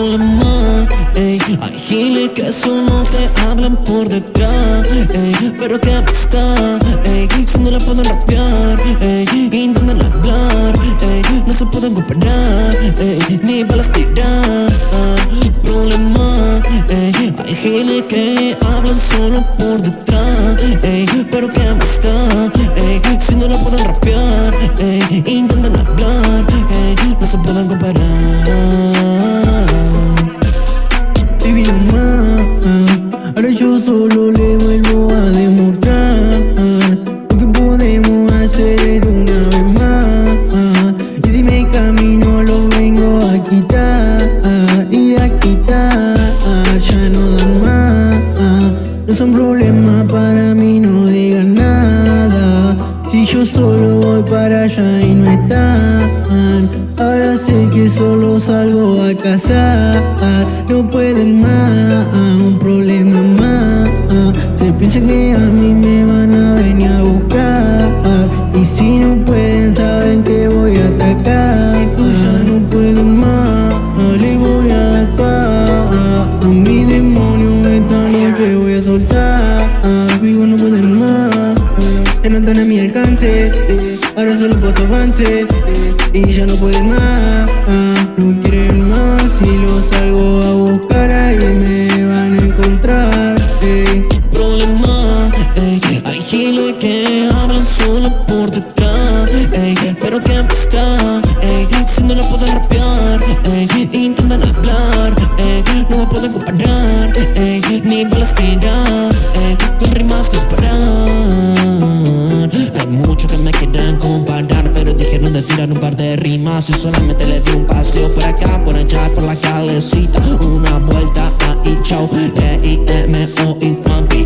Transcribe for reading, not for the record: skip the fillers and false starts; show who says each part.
Speaker 1: problema, ey. Hay giles que solo te hablan por detrás, ey. Pero que está, ey. Si no la pueden rapear, ey. Intentan hablar, ey. No se pueden comparar, ey. Ni balas tirar, problema, ey. Hay giles que hablan solo por detrás, ey. Pero que está, ey. Si no la pueden rapear, ey. Intentan hablar, ey. No se pueden comparar.
Speaker 2: Baby, no más, ahora yo solo le vuelvo a demostrar lo que podemos hacer una vez más. Y si me camino lo vengo a quitar y a quitar, ya no dan más. No son problemas para mí, no digan nada. Si yo solo voy para allá y no están, ahora sé que solo salgo a cazar. No pueden más, un problema más. Se piensan que a mí me van a venir a buscar, y si no pueden saben que voy a atacar. Ya no pueden más, le voy a dar paz. A mi demonio esta noche voy a soltar. Conmigo no pueden más, ya no están a mi alcance. Ahora solo paso avance, y ya no pueden más, no quieren más. Si lo salgo a buscar ahí me van a encontrar,
Speaker 1: Problema, ey. Hay giles que hablan solo por detrás, ey. Pero que está, ey. Si no la pueden rapear, ey. Intentan hablar, ey. No me pueden comparar, ey. Ni balas tirar, ey. Con rimas disparar. Hay muchos que me quieren comparar, pero dijeron de tirar un par de rimas y solamente le di un paseo por acá, por allá, por la calecita. Una vuelta ahí, chao, E-I-M-O, Infampi.